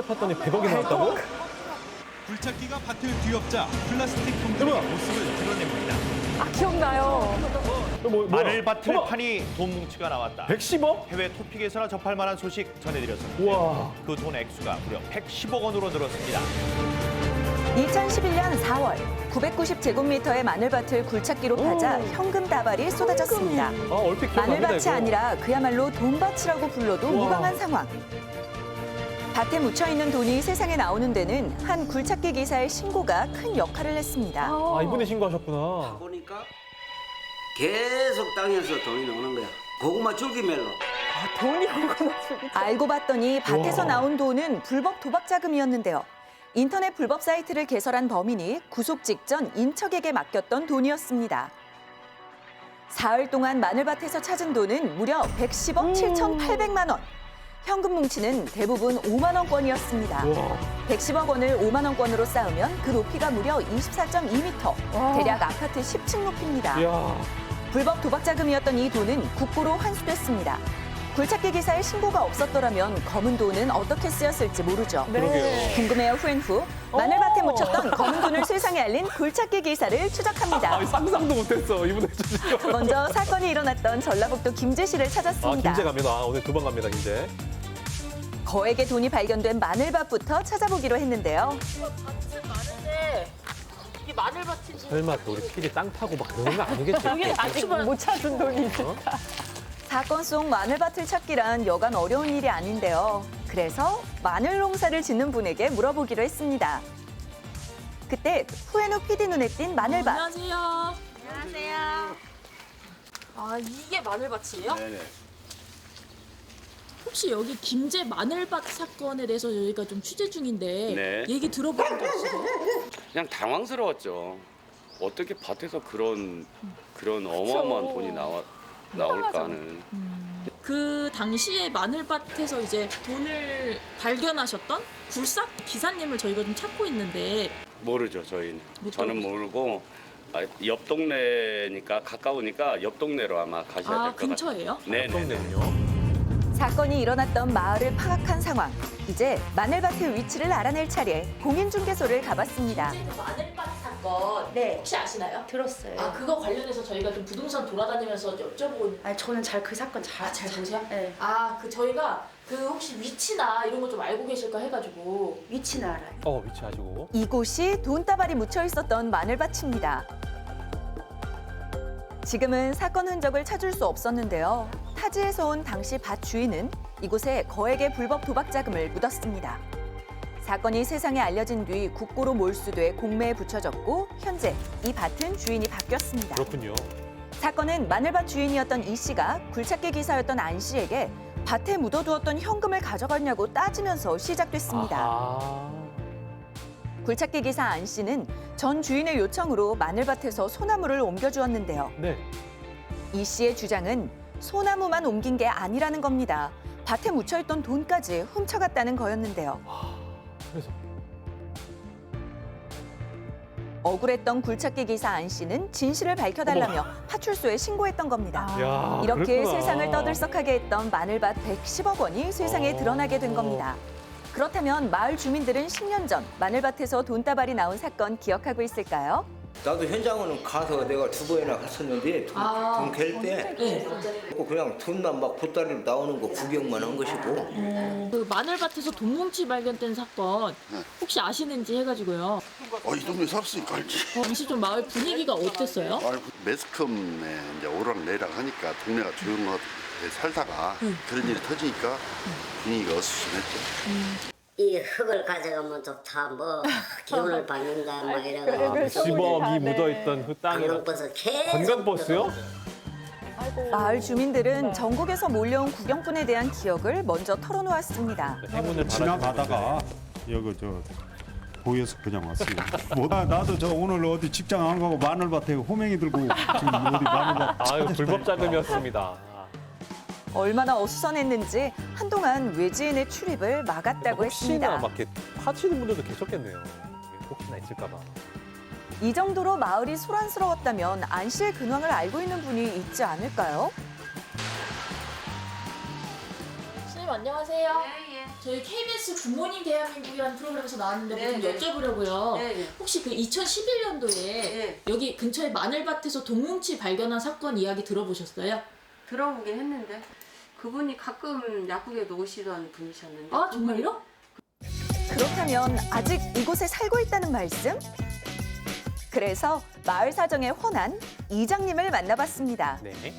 팠더니 100억이 나왔다고? 굴착기가 밭을 뒤엎자 플라스틱 통들이 모습을 드러냅니다. 아, 기억나요. 마늘밭을 어머! 파니 돈 뭉치가 나왔다. 110억? 해외 토픽에서나 접할 만한 소식 전해드렸습니다. 우와. 그 돈 액수가 무려 110억 원으로 늘었습니다. 2011년 4월 990제곱미터의 마늘밭을 굴착기로 파자 현금 다발이 쏟아졌습니다. 아, 얼핏 기억납니다, 마늘밭이 이거. 아니라 그야말로 돈밭이라고 불러도 우와. 무방한 상황. 밭에 묻혀있는 돈이 세상에 나오는 데는 한 굴착기 기사의 신고가 큰 역할을 했습니다. 아, 이분이 신고하셨구나. 보니까 계속 땅에서 돈이 나오는 거야. 고구마 줄기멜로. 돈이 오거나 줄기. 알고 봤더니 밭에서 우와. 나온 돈은 불법 도박 자금이었는데요. 인터넷 불법 사이트를 개설한 범인이 구속 직전 인척에게 맡겼던 돈이었습니다. 사흘 동안 마늘밭에서 찾은 돈은 무려 110억 7,800만 원. 현금 뭉치는 대부분 5만 원권이었습니다. 우와. 110억 원을 5만 원권으로 쌓으면 그 높이가 무려 24.2m, 대략 아파트 10층 높이입니다. 이야. 불법 도박 자금이었던 이 돈은 국고로 환수됐습니다. 굴착기 기사의 신고가 없었더라면 검은 돈은 어떻게 쓰였을지 모르죠. 그러게요. 궁금해요 후엔 후. 마늘밭에 묻혔던 검은 돈을 세상에 알린 굴착기 기사를 추적합니다. 아, 상상도 못했어, 이분 해주신 거. 먼저 사건이 일어났던 전라북도 김제시를 아, 찾았습니다. 김제 갑니다. 아, 오늘 두 번 갑니다, 김제. 거액의 돈이 발견된 마늘밭부터 찾아보기로 했는데요. 밭은 많은데 이게 마늘밭인지 설마 또 우리 필이 땅 파고 막 그런 거 아니겠지? 여기는 아직 못 찾은 돈이 있어. 사건 속 마늘밭을 찾기란 여간 어려운 일이 아닌데요. 그래서 마늘 농사를 짓는 분에게 물어보기로 했습니다. 그때 후에누 PD 눈에 띈 마늘밭. 안녕하세요. 안녕하세요. 아 이게 마늘밭이에요? 네네. 혹시 여기 김제 마늘밭 사건에 대해서 저희가 좀 취재 중인데 네. 얘기 들어본 적 있으세요? 그냥 당황스러웠죠. 어떻게 밭에서 그런 어마어마한 돈이 나올까 하는. 그 당시에 마늘밭에서 이제 돈을 발견하셨던 굴삭 기사님을 저희가 좀 찾고 있는데 모르죠, 저희는. 못 저는 모르고 옆 동네니까 가까우니까 옆 동네로 아마 가셔야 될 것 같아요. 근처예요? 네네. 동네군요. 사건이 일어났던 마을을 파악한 상황. 이제 마늘밭의 위치를 알아낼 차례 공인중개소를 가봤습니다. 김제 마늘밭 사건 혹시 아시나요? 들었어요. 아 그거 관련해서 저희가 좀 부동산 돌아다니면서 여쭤보고 아니 저는 잘 그 사건 잘 보세요? 네. 아 그 저희가 그 혹시 위치나 이런 거 좀 알고 계실까 해가지고 위치는 알아요. 위치 아시고. 이곳이 돈다발이 묻혀 있었던 마늘밭입니다. 지금은 사건 흔적을 찾을 수 없었는데요. 타지에서 온 당시 밭 주인은 이곳에 거액의 불법 도박 자금을 묻었습니다. 사건이 세상에 알려진 뒤 국고로 몰수돼 공매에 붙여졌고 현재 이 밭은 주인이 바뀌었습니다. 그렇군요. 사건은 마늘밭 주인이었던 이 씨가 굴착기 기사였던 안 씨에게 밭에 묻어두었던 현금을 가져갔냐고 따지면서 시작됐습니다. 아하. 굴착기 기사 안 씨는 전 주인의 요청으로 마늘밭에서 소나무를 옮겨주었는데요. 네. 이 씨의 주장은 소나무만 옮긴 게 아니라는 겁니다. 밭에 묻혀있던 돈까지 훔쳐갔다는 거였는데요. 그래서. 억울했던 굴착기 기사 안 씨는 진실을 밝혀달라며 파출소에 신고했던 겁니다. 야, 이렇게 그랬구나. 세상을 떠들썩하게 했던 마늘밭 110억 원이 세상에 드러나게 된 겁니다. 그렇다면 마을 주민들은 10년 전 마늘밭에서 돈다발이 나온 사건 기억하고 있을까요? 나도 현장은 가서 내가 두 번이나 갔었는데 돈 갤 때 그냥 돈만 막 보따리로 나오는 거 구경만 한 것이고 그 마늘밭에서 돈 뭉치 발견된 사건 혹시 아시는지 해가지고요. 이 동네 살았으니까 알지. 당시 좀 마을 분위기가 어땠어요? 매스컴에 이제 오락내락 하니까 동네가 조용하게 살다가 그런 일이 터지니까 분위기가 어수선했죠. 이 흙을 가져가면 좋다. 뭐 기운을 받는다. 막 이러고. 10억이 묻어있던 그 땅에. 관광버스 계속 관광버스요? 마을 주민들은 전국에서 몰려온 구경꾼에 대한 기억을 먼저 털어놓았습니다. 행운을 지나가다가 여기 보여서 그냥 왔어요. 나도 저 오늘 어디 직장 안 가고 마늘밭에 호맹이 들고 지금 어디 마늘밭 아유, 불법 자금이었습니다. 얼마나 어수선했는지 한동안 외지인의 출입을 막았다고 혹시나 했습니다. 막 이렇게 파치는 분들도 계셨겠네요. 혹시나 있을까 봐. 이 정도로 마을이 소란스러웠다면 안 씨의 근황을 알고 있는 분이 있지 않을까요? 선생님 안녕하세요. 저희 KBS 굿모닝 대한민국이라는 프로그램에서 나왔는데 좀 여쭤보려고요. 혹시 그 2011년도에 여기 근처에 마늘밭에서 동뭉치 발견한 사건 이야기 들어보셨어요? 들어보긴 했는데 그분이 가끔 약국에도 오시던 분이셨는데. 아 정말요? 그렇다면 아직 이곳에 살고 있다는 말씀? 그래서 마을 사정에 훤한 이장님을 만나봤습니다. 네.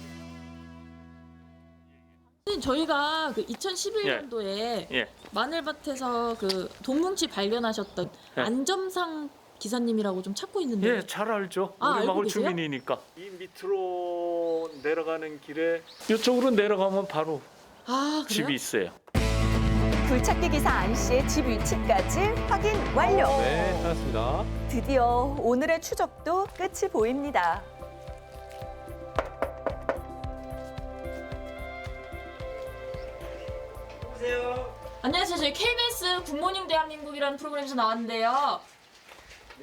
저희가 그 2011년도에 마늘밭에서 그 동뭉치 발견하셨던 안점상 기사님이라고 좀 찾고 있는데. 예, 잘 알죠. 아, 우리 알고 마을 계세요? 주민이니까. 이 밑으로 내려가는 길에 이쪽으로 내려가면 바로 아, 그래요? 집이 있어요. 굴착기 기사 안 씨의 집 위치까지 확인 완료. 네, 찾았습니다. 드디어 오늘의 추적도 끝이 보입니다. 안녕하세요. 저희 KBS 굿모닝 대한민국이라는 프로그램에서 나왔는데요.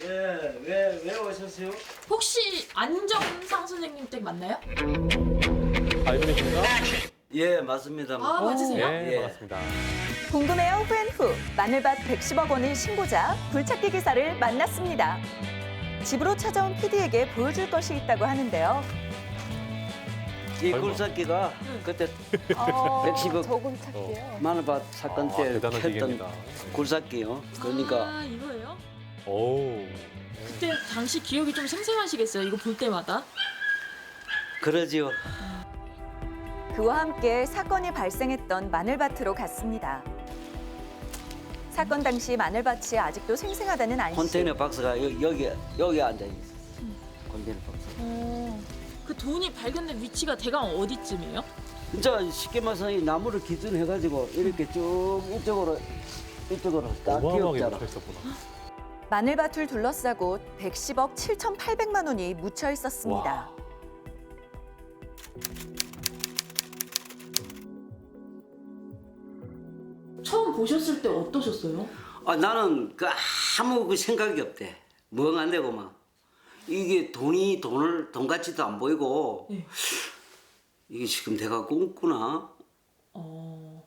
왜 오셨어요? 혹시 안정상 선생님 댁 맞나요? 아, 이분이십니까? 예, 맞습니다. 아, 맞으세요? 네, 반갑습니다. 궁금해요 후엔 후 마늘밭 110억 원을 신고자 굴착기 기사를 만났습니다. 집으로 찾아온 PD에게 보여줄 것이 있다고 하는데요. 이 굴삭기가 그때 110억 저 굴착기요. 마늘밭 사건 때 대단한 했던 기계입니다. 굴삭기요. 그러니까 아, 이거예요? 오. 그때 당시 기억이 좀 생생하시겠어요. 이거 볼 때마다. 그러지요. 그와 함께 사건이 발생했던 마늘밭으로 갔습니다. 사건 당시 마늘밭이 아직도 생생하다는 안 씨. 컨테이너 박스가 여기 앉아 있어. 컨테이너 박스. 그 돈이 발견된 위치가 대강 어디쯤이에요? 진짜 쉽게 말해서 이 나무를 기준해가지고 이렇게 쭉 이쪽으로 딱 어마어마하게 끼웠잖아. 묻혀 있었구나. 마늘밭을 둘러싸고 110억 7,800만 원이 묻혀 있었습니다. 처음 보셨을 때 어떠셨어요? 나는 그 아무 그 생각이 없대. 멍한데고 막 이게 돈 같지도 안 보이고 이게 지금 내가 꿈꾸나?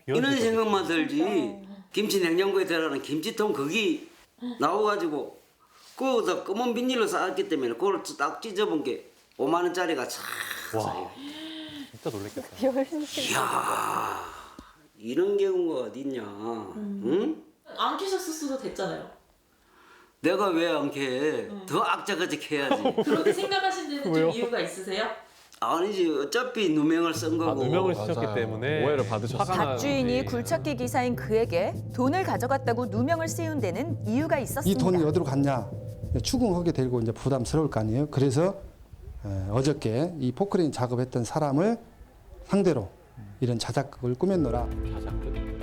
이런 생각만 들지. 김치 냉장고에 들어가는 김치통 거기 나와가지고 그거다 검은 비닐로 쌓았기 때문에 그걸 딱 찢어본 게 5만 원짜리가 싹 쌓여. 진짜 놀랬겠다. 이야 이런 경우가 어딨냐? 응? 안 캐셨을 수도 됐잖아요. 내가 왜 안 캐? 더 악자같이 캐야지. 그렇게 생각하신 데는 좀 이유가 있으세요? 아니지 어차피 누명을 쓴 거고. 누명을 쓰셨기 때문에 오해를 받으셨어요. 박 주인이 굴착기 기사인 그에게 돈을 가져갔다고 누명을 씌운 데는 이유가 이 있었습니다. 돈이 어디로 갔냐 추궁하게 되고 이제 부담스러울 거 아니에요. 그래서 어저께 이 포크레인 작업했던 사람을 상대로 이런 자작극을 꾸몄노라.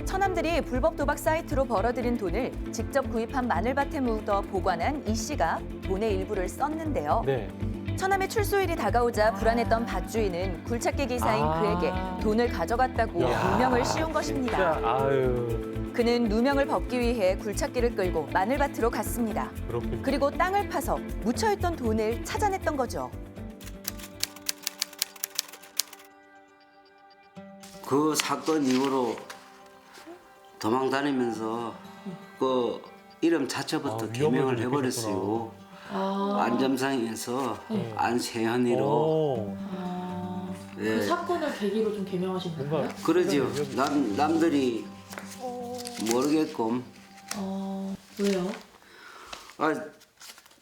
처남들이 불법 도박 사이트로 벌어들인 돈을 직접 구입한 마늘밭에 묻어 보관한 이 씨가 돈의 일부를 썼는데요. 네. 처남의 출소일이 다가오자 불안했던 박 주인은 굴착기 기사인 그에게 돈을 가져갔다고 누명을 씌운 것입니다. 아유. 그는 누명을 벗기 위해 굴착기를 끌고 마늘밭으로 갔습니다. 그렇군요. 그리고 땅을 파서 묻혀있던 돈을 찾아냈던 거죠. 그 사건 이후로 도망 다니면서 그 이름 자체부터 개명을 해버렸어요. 안점상에서 안세현이로. 그 사건을 계기로 좀 개명하신 건가요? 그러지요. 남들이 모르겠고. 왜요?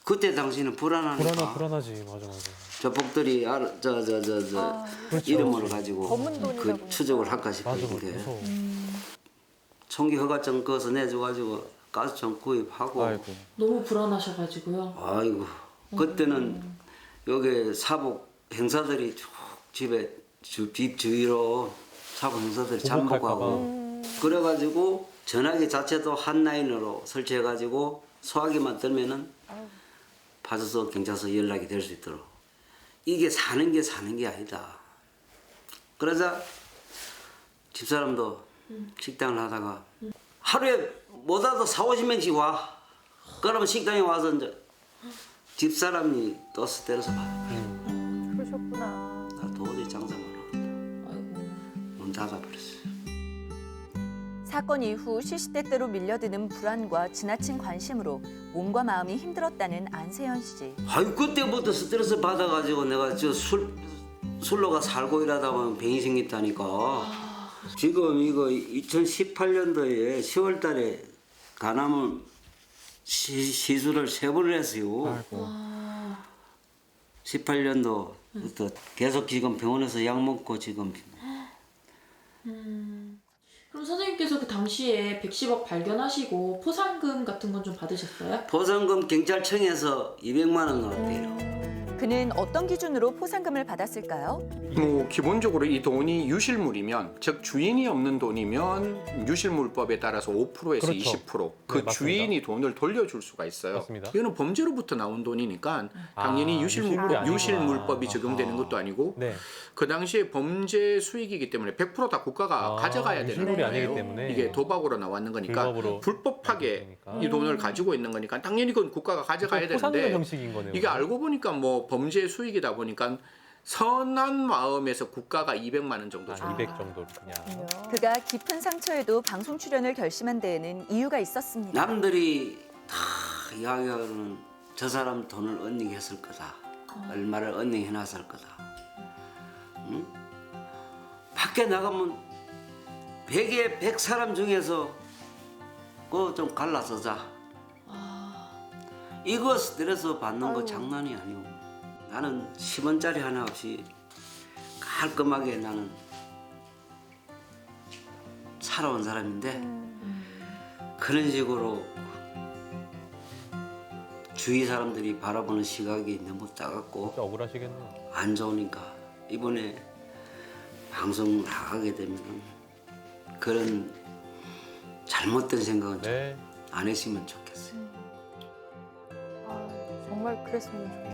그때 당시는 불안하니까. 불안하지. 맞아. 저복들이 이름을 가지고 검은 돈이라고 그 추적을 할까 싶었는데 총기 허가증 그어서 내줘가지고 가스총 구입하고. 너무 불안하셔가지고요. 아이고 그때는 여기 사복 행사들이 쭉 집에 집 주위로 사복 행사들이 잠복하고 그래가지고 전화기 자체도 한 라인으로 설치해가지고 소화기만 들면은 파주소 경찰서 연락이 될 수 있도록. 이게 사는 게 아니다. 그러자 집사람도 식당을 하다가 하루에 못하도 40~50명씩 와. 그러면 식당에 와서 이제 집사람이 또스 때려서 받아. 그러셨구나. 나 도저히 장사 못 하겠다. 문 닫아버렸어요. 사건 이후 시시때때로 밀려드는 불안과 지나친 관심으로 몸과 마음이 힘들었다는 안세현 씨. 아유 그때부터 스트레스 받아가지고 내가 저 술로가 살고 이러다 보면 병이 생겼다니까. 지금 이거 2018년도에 10월달에 간암을 시술을 3번을 했어요. 18년도부터 계속 지금 병원에서 약 먹고 지금. 그럼 선생님께서 그 당시에 110억 발견하시고 포상금 같은 건 좀 받으셨어요? 포상금 경찰청에서 200만 원 나왔대요. 그는 어떤 기준으로 포상금을 받았을까요? 뭐 기본적으로 이 돈이 유실물이면, 즉 주인이 없는 돈이면 유실물법에 따라서 5%에서 그렇죠. 20% 네, 그 맞습니다. 주인이 돈을 돌려줄 수가 있어요. 맞습니다. 이거는 범죄로부터 나온 돈이니까 당연히 유실물이 유실물법이 아니구나. 적용되는 것도 아니고 네. 그 당시에 범죄 수익이기 때문에 100% 다 국가가 가져가야 되는 유실물이 거예요. 아니기 때문에. 이게 도박으로 나왔는 거니까 불법으로 불법하게 이 돈을 가지고 있는 거니까 당연히 그건 국가가 가져가야 포상금 되는데 형식인 거네요. 이게 알고 보니까 뭐 범죄 수익이다 보니까 선한 마음에서 국가가 200만 원 정도 줍니다. 200 정도 그냥. 그가 깊은 상처에도 방송 출연을 결심한 데에는 이유가 있었습니다. 남들이 다 이야기하는 저 사람 돈을 언닝했을 거다. 얼마를 언닝해놨을 거다. 응? 밖에 나가면 100에 100 사람 중에서 그거 좀 갈라서 자. 이거 스트레스 받는 거 장난이 아니오. 나는 10원짜리 하나 없이 깔끔하게 나는 살아온 사람인데 그런 식으로 주위 사람들이 바라보는 시각이 너무 작았고 억울하시겠네요. 안 좋으니까 이번에 방송 나가게 되면 그런 잘못된 생각은 좀 안 했으면 좋겠어요. 정말 그랬으면 좋겠어요.